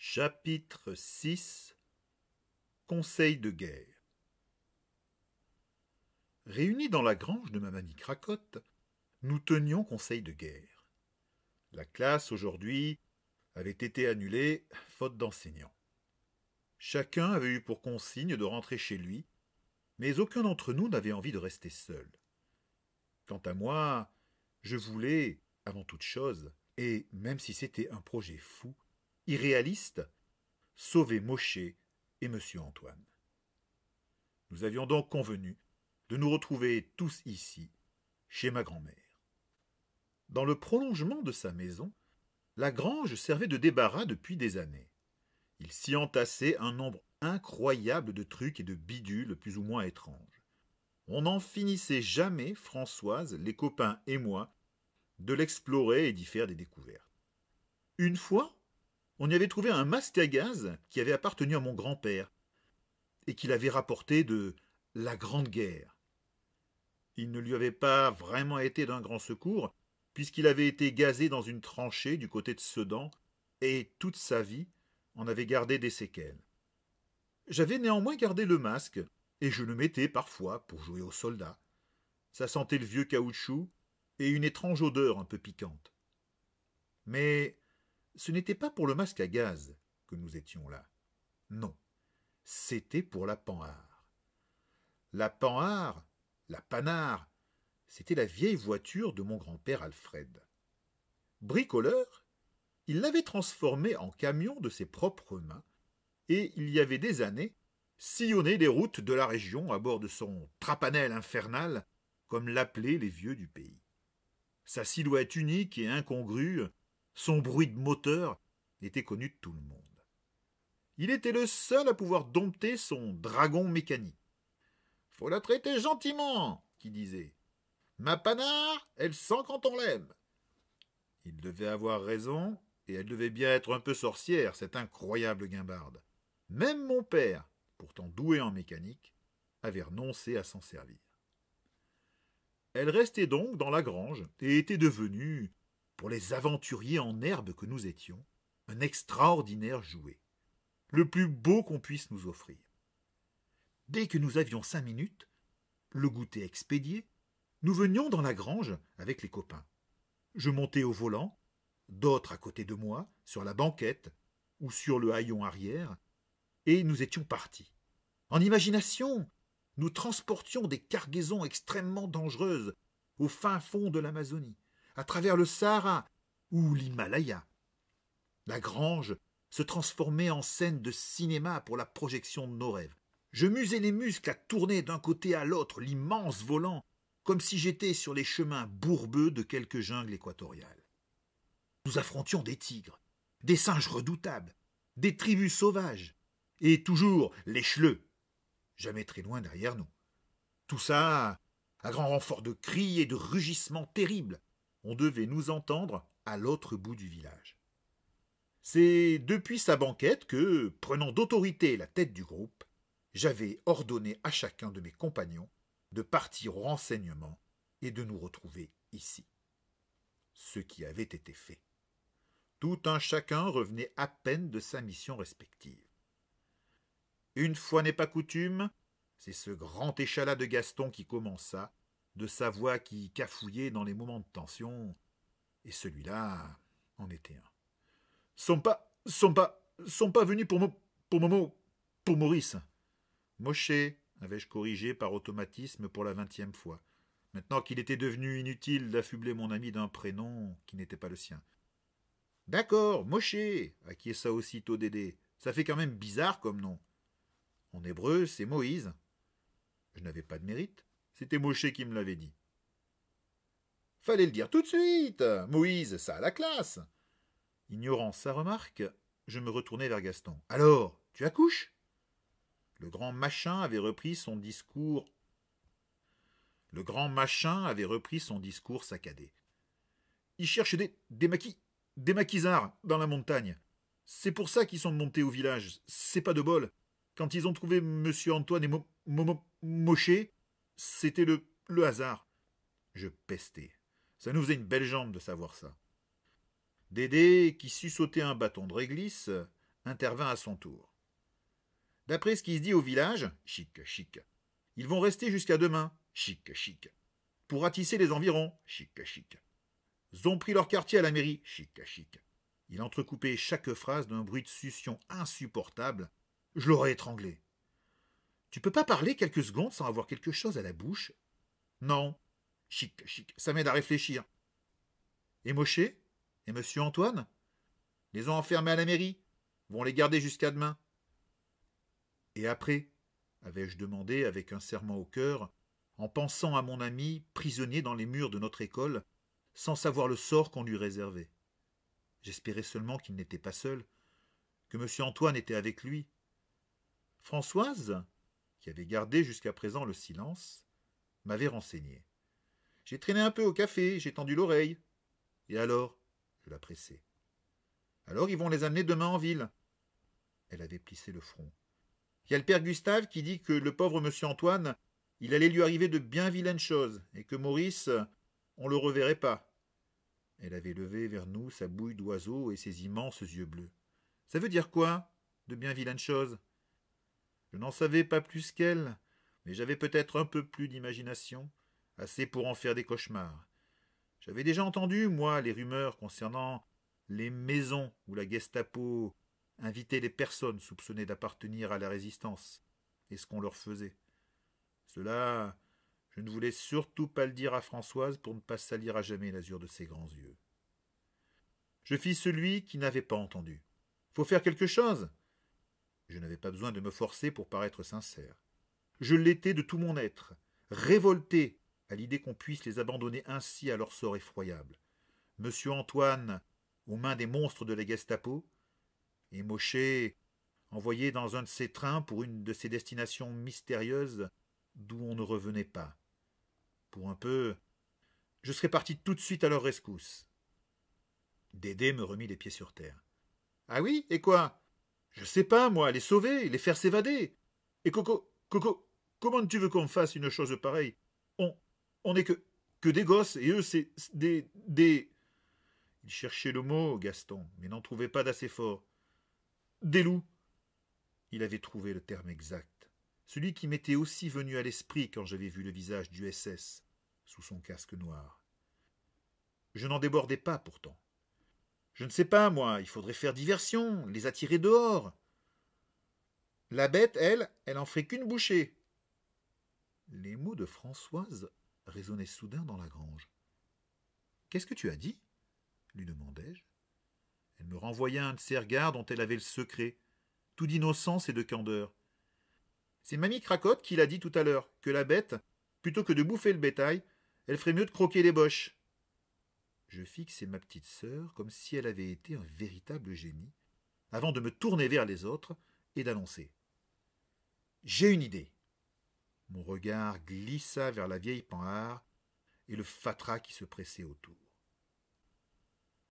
Chapitre 6 Conseil de guerre. Réunis dans la grange de ma mamie Cracotte, nous tenions conseil de guerre. La classe, aujourd'hui, avait été annulée, faute d'enseignants. Chacun avait eu pour consigne de rentrer chez lui, mais aucun d'entre nous n'avait envie de rester seul. Quant à moi, je voulais, avant toute chose, et même si c'était un projet fou, irréaliste, sauver Mosché et Monsieur Antoine. Nous avions donc convenu de nous retrouver tous ici, chez ma grand-mère. Dans le prolongement de sa maison, la grange servait de débarras depuis des années. Il s'y entassait un nombre incroyable de trucs et de bidules plus ou moins étranges. On n'en finissait jamais, Françoise, les copains et moi, de l'explorer et d'y faire des découvertes. Une fois, on y avait trouvé un masque à gaz qui avait appartenu à mon grand-père et qu'il avait rapporté de la Grande Guerre. Il ne lui avait pas vraiment été d'un grand secours, puisqu'il avait été gazé dans une tranchée du côté de Sedan, et toute sa vie en avait gardé des séquelles. J'avais néanmoins gardé le masque, et je le mettais parfois pour jouer aux soldats. Ça sentait le vieux caoutchouc et une étrange odeur un peu piquante. Mais ce n'était pas pour le masque à gaz que nous étions là. Non, c'était pour la Panhard. La Panhard, la Panhard, c'était la vieille voiture de mon grand-père Alfred. Bricoleur, il l'avait transformée en camion de ses propres mains, et il y avait des années sillonné les routes de la région à bord de son trapanel infernal, comme l'appelaient les vieux du pays. Sa silhouette unique et incongrue, son bruit de moteur, était connu de tout le monde. Il était le seul à pouvoir dompter son dragon mécanique. « Faut la traiter gentiment, » qu'il disait. « Ma Panhard, elle sent quand on l'aime. » Il devait avoir raison, et elle devait bien être un peu sorcière, cette incroyable guimbarde. Même mon père, pourtant doué en mécanique, avait renoncé à s'en servir. Elle restait donc dans la grange et était devenue, pour les aventuriers en herbe que nous étions, un extraordinaire jouet, le plus beau qu'on puisse nous offrir. Dès que nous avions 5 minutes, le goûter expédié, nous venions dans la grange avec les copains. Je montais au volant, d'autres à côté de moi, sur la banquette ou sur le haillon arrière, et nous étions partis. En imagination, nous transportions des cargaisons extrêmement dangereuses au fin fond de l'Amazonie, à travers le Sahara ou l'Himalaya. La grange se transformait en scène de cinéma pour la projection de nos rêves. Je musais les muscles à tourner d'un côté à l'autre l'immense volant, comme si j'étais sur les chemins bourbeux de quelque jungle équatoriale. Nous affrontions des tigres, des singes redoutables, des tribus sauvages, et toujours les chleux, jamais très loin derrière nous. Tout ça, à grand renfort de cris et de rugissements terribles. On devait nous entendre à l'autre bout du village. C'est depuis sa banquette que, prenant d'autorité la tête du groupe, j'avais ordonné à chacun de mes compagnons de partir au renseignement et de nous retrouver ici. Ce qui avait été fait. Tout un chacun revenait à peine de sa mission respective. Une fois n'est pas coutume, c'est ce grand échalas de Gaston qui commença, de sa voix qui cafouillait dans les moments de tension, et celui-là en était un. Sont pas venus pour Maurice. Mosché, avais-je corrigé par automatisme pour la 20e fois, maintenant qu'il était devenu inutile d'affubler mon ami d'un prénom qui n'était pas le sien. D'accord, Mosché, acquiesça aussitôt Dédé. Ça fait quand même bizarre comme nom. En hébreu, c'est Moïse. Je n'avais pas de mérite, c'était Mosché qui me l'avait dit. Fallait le dire tout de suite. Moïse, ça a la classe. Ignorant sa remarque, je me retournai vers Gaston. Alors, tu accouches ? Le grand machin avait repris son discours saccadé. Ils cherchent des maquisards dans la montagne. C'est pour ça qu'ils sont montés au village. C'est pas de bol. Quand ils ont trouvé Monsieur Antoine et Mosché, c'était le hasard. Je pestais. Ça nous faisait une belle jambe de savoir ça. Dédé, qui sut sauter un bâton de réglisse, intervint à son tour. D'après ce qui se dit au village, chic, chic, ils vont rester jusqu'à demain, chic, chic, pour ratisser les environs, chic, chic. Ils ont pris leur quartier à la mairie, chic, chic. Il entrecoupait chaque phrase d'un bruit de succion insupportable. Je l'aurais étranglé. Tu peux pas parler quelques secondes sans avoir quelque chose à la bouche? Non. Chic, chic, ça m'aide à réfléchir. Et Moshe? Et monsieur Antoine? Les ont enfermés à la mairie. Vont les garder jusqu'à demain. Et après? Avais-je demandé avec un serrement au cœur, en pensant à mon ami prisonnier dans les murs de notre école, sans savoir le sort qu'on lui réservait. J'espérais seulement qu'il n'était pas seul, que monsieur Antoine était avec lui. Françoise, qui avait gardé jusqu'à présent le silence, m'avait renseigné. J'ai traîné un peu au café, j'ai tendu l'oreille. Et alors? Je la pressai. Alors ils vont les amener demain en ville. Elle avait plissé le front. Il y a le père Gustave qui dit que le pauvre monsieur Antoine, il allait lui arriver de bien vilaines choses, et que Maurice, on le reverrait pas. Elle avait levé vers nous sa bouille d'oiseau et ses immenses yeux bleus. Ça veut dire quoi, de bien vilaines choses? Je n'en savais pas plus qu'elle, mais j'avais peut-être un peu plus d'imagination, assez pour en faire des cauchemars. J'avais déjà entendu, moi, les rumeurs concernant les maisons où la Gestapo invitait les personnes soupçonnées d'appartenir à la résistance, et ce qu'on leur faisait. Cela, je ne voulais surtout pas le dire à Françoise pour ne pas salir à jamais l'azur de ses grands yeux. Je fis celui qui n'avait pas entendu. Faut faire quelque chose. Je n'avais pas besoin de me forcer pour paraître sincère. Je l'étais de tout mon être, révolté à l'idée qu'on puisse les abandonner ainsi à leur sort effroyable. Monsieur Antoine aux mains des monstres de la Gestapo, et Moshe envoyé dans un de ces trains pour une de ces destinations mystérieuses d'où on ne revenait pas. Pour un peu, je serais parti tout de suite à leur rescousse. Dédé me remit les pieds sur terre. Ah oui, et quoi? Je sais pas, moi, les sauver, les faire s'évader. Et Coco, comment tu veux qu'on fasse une chose pareille? On n'est que des gosses, et eux, c'est des... Il cherchait le mot, Gaston, mais n'en trouvait pas d'assez fort. Des loups. Il avait trouvé le terme exact, celui qui m'était aussi venu à l'esprit quand j'avais vu le visage du SS sous son casque noir. Je n'en débordais pas pourtant. Je ne sais pas, moi, il faudrait faire diversion, les attirer dehors. La bête, elle en ferait qu'une bouchée. Les mots de Françoise résonnaient soudain dans la grange. Qu'est-ce que tu as dit? Lui demandai-je. Elle me renvoya un de ces regards dont elle avait le secret, tout d'innocence et de candeur. C'est mamie Cracotte qui l'a dit tout à l'heure, que la bête, plutôt que de bouffer le bétail, elle ferait mieux de croquer les boches. Je fixai ma petite sœur comme si elle avait été un véritable génie, avant de me tourner vers les autres et d'annoncer. J'ai une idée. Mon regard glissa vers la vieille panhard et le fatras qui se pressait autour.